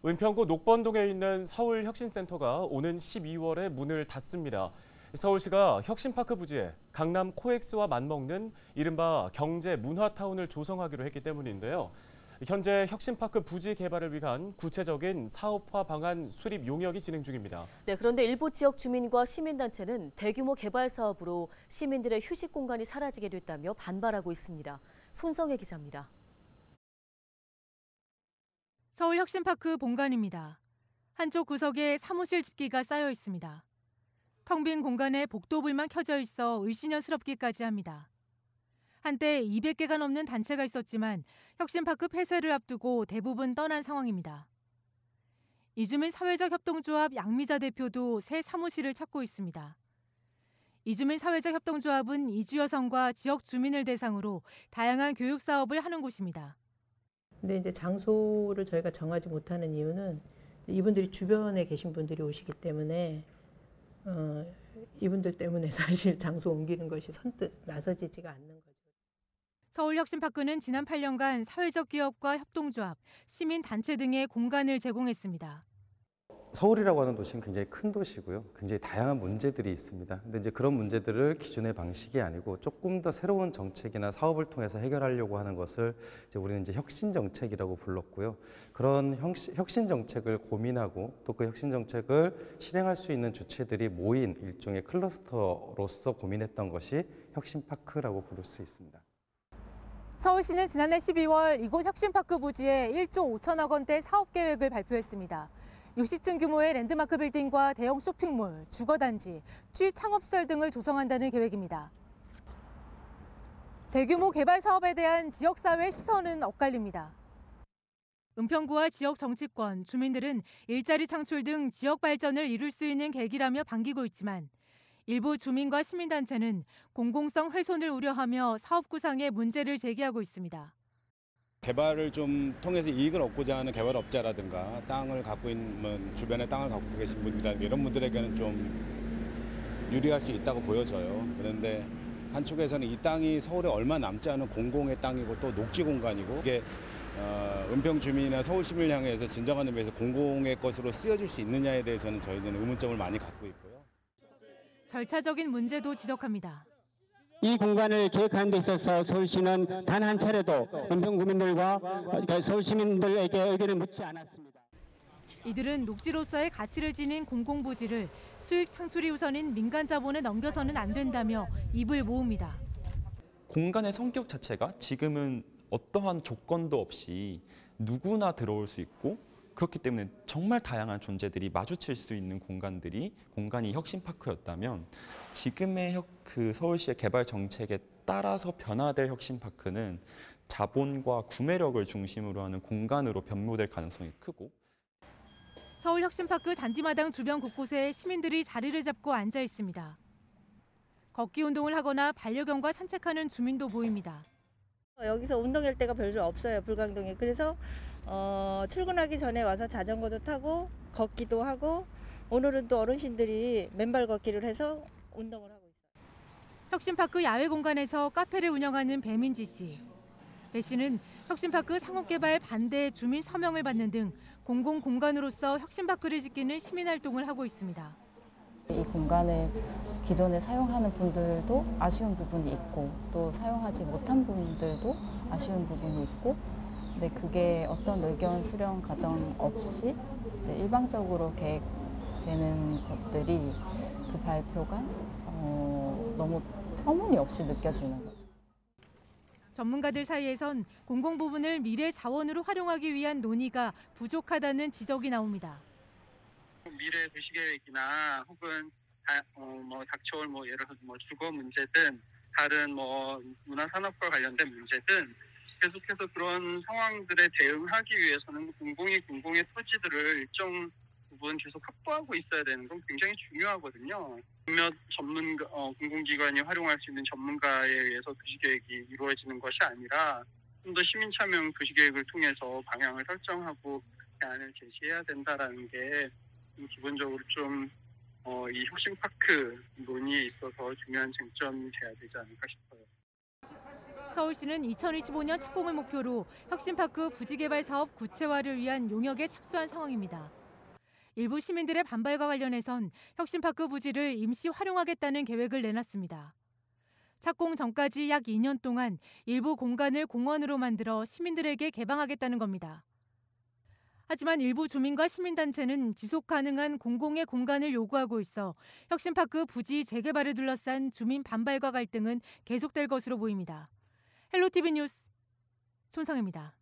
은평구 녹번동에 있는 서울혁신센터가 오는 12월에 문을 닫습니다. 서울시가 혁신파크 부지에 강남 코엑스와 맞먹는 이른바 경제문화타운을 조성하기로 했기 때문인데요. 현재 혁신파크 부지 개발을 위한 구체적인 사업화 방안 수립 용역이 진행 중입니다. 네, 그런데 일부 지역 주민과 시민단체는 대규모 개발 사업으로 시민들의 휴식 공간이 사라지게 됐다며 반발하고 있습니다. 손성혜 기자입니다. 서울 혁신파크 본관입니다. 한쪽 구석에 사무실 집기가 쌓여 있습니다. 텅 빈 공간에 복도불만 켜져 있어 을씨년스럽기까지 합니다. 한때 200개가 넘는 단체가 있었지만 혁신파크 폐쇄를 앞두고 대부분 떠난 상황입니다. 이주민 사회적 협동조합 양미자 대표도 새 사무실을 찾고 있습니다. 이주민 사회적 협동조합은 이주 여성과 지역 주민을 대상으로 다양한 교육 사업을 하는 곳입니다. 근데 이제 장소를 저희가 정하지 못하는 이유는 이분들이 주변에 계신 분들이 오시기 때문에 이분들 때문에 사실 장소 옮기는 것이 선뜻 나서지지가 않는 거죠. 서울혁신파크는 지난 8년간 사회적 기업과 협동조합, 시민단체 등의 공간을 제공했습니다. 서울이라고 하는 도시는 굉장히 큰 도시고요. 굉장히 다양한 문제들이 있습니다. 근데 이제 그런 문제들을 기존의 방식이 아니고 조금 더 새로운 정책이나 사업을 통해서 해결하려고 하는 것을 이제 우리는 이제 혁신 정책이라고 불렀고요. 그런 혁신 정책을 고민하고 또 그 혁신 정책을 실행할 수 있는 주체들이 모인 일종의 클러스터로서 고민했던 것이 혁신파크라고 부를 수 있습니다. 서울시는 지난해 12월 이곳 혁신파크 부지에 1조 5천억 원대 사업 계획을 발표했습니다. 60층 규모의 랜드마크 빌딩과 대형 쇼핑몰, 주거단지, 취창업시설 등을 조성한다는 계획입니다. 대규모 개발 사업에 대한 지역사회 시선은 엇갈립니다. 은평구와 지역 정치권, 주민들은 일자리 창출 등 지역 발전을 이룰 수 있는 계기라며 반기고 있지만 일부 주민과 시민단체는 공공성 훼손을 우려하며 사업 구상에 문제를 제기하고 있습니다. 개발을 좀 통해서 이익을 얻고자 하는 개발업자라든가 땅을 갖고 있는 주변에 땅을 갖고 계신 분이라든가 이런 분들에게는 좀 유리할 수 있다고 보여져요. 그런데 한쪽에서는 이 땅이 서울에 얼마 남지 않은 공공의 땅이고 또 녹지 공간이고 이게 은평 주민이나 서울 시민을 향해서 진정한 의미에서 공공의 것으로 쓰여질 수 있느냐에 대해서는 저희는 의문점을 많이 갖고 있고요. 절차적인 문제도 지적합니다. 이 공간을 계획하는 데 있어서 서울시는 단 한 차례도 은평 구민들과 서울 시민들에게 의견을 묻지 않았습니다. 이들은 녹지로서의 가치를 지닌 공공부지를 수익 창출이 우선인 민간 자본에 넘겨서는 안 된다며 입을 모읍니다. 공간의 성격 자체가 지금은 어떠한 조건도 없이 누구나 들어올 수 있고 그렇기 때문에 정말 다양한 존재들이 마주칠 수 있는 공간이 혁신파크였다면 지금의 그 서울시의 개발 정책에 따라서 변화될 혁신파크는 자본과 구매력을 중심으로 하는 공간으로 변모될 가능성이 크고 서울 혁신파크 잔디마당 주변 곳곳에 시민들이 자리를 잡고 앉아 있습니다. 걷기 운동을 하거나 반려견과 산책하는 주민도 보입니다. 여기서 운동할 데가 별로 없어요, 불광동에. 그래서 출근하기 전에 와서 자전거도 타고 걷기도 하고 오늘은 또 어르신들이 맨발 걷기를 해서 운동을 하고 있어요. 혁신파크 야외 공간에서 카페를 운영하는 배민지 씨. 배 씨는 혁신파크 상업개발 반대 주민 서명을 받는 등 공공공간으로서 혁신파크를 지키는 시민활동을 하고 있습니다. 이 공간을 기존에 사용하는 분들도 아쉬운 부분이 있고 또 사용하지 못한 분들도 아쉬운 부분이 있고 근데 그게 어떤 의견 수렴 과정 없이 이제 일방적으로 계획되는 것들이 그 발표가 너무 터무니없이 느껴지는 거죠. 전문가들 사이에선 공공 부분을 미래 자원으로 활용하기 위한 논의가 부족하다는 지적이 나옵니다. 미래 도시계획이나 혹은 닥쳐올 예를 들어서 주거 문제든 다른 문화산업과 관련된 문제든 계속해서 그런 상황들에 대응하기 위해서는 공공의 토지들을 일정 부분 계속 확보하고 있어야 되는 건 굉장히 중요하거든요. 몇몇 공공기관이 활용할 수 있는 전문가에 의해서 도시계획이 이루어지는 것이 아니라 좀 더 시민 참여 도시계획을 통해서 방향을 설정하고 대안을 제시해야 된다라는 게 기본적으로 좀 이 혁신파크 논의에 있어서 중요한 쟁점이 돼야 되지 않을까 싶어요. 서울시는 2025년 착공을 목표로 혁신파크 부지 개발 사업 구체화를 위한 용역에 착수한 상황입니다. 일부 시민들의 반발과 관련해선 혁신파크 부지를 임시 활용하겠다는 계획을 내놨습니다. 착공 전까지 약 2년 동안 일부 공간을 공원으로 만들어 시민들에게 개방하겠다는 겁니다. 하지만 일부 주민과 시민단체는 지속 가능한 공공의 공간을 요구하고 있어 혁신파크 부지 재개발을 둘러싼 주민 반발과 갈등은 계속될 것으로 보입니다. 헬로티비 뉴스 손성혜입니다.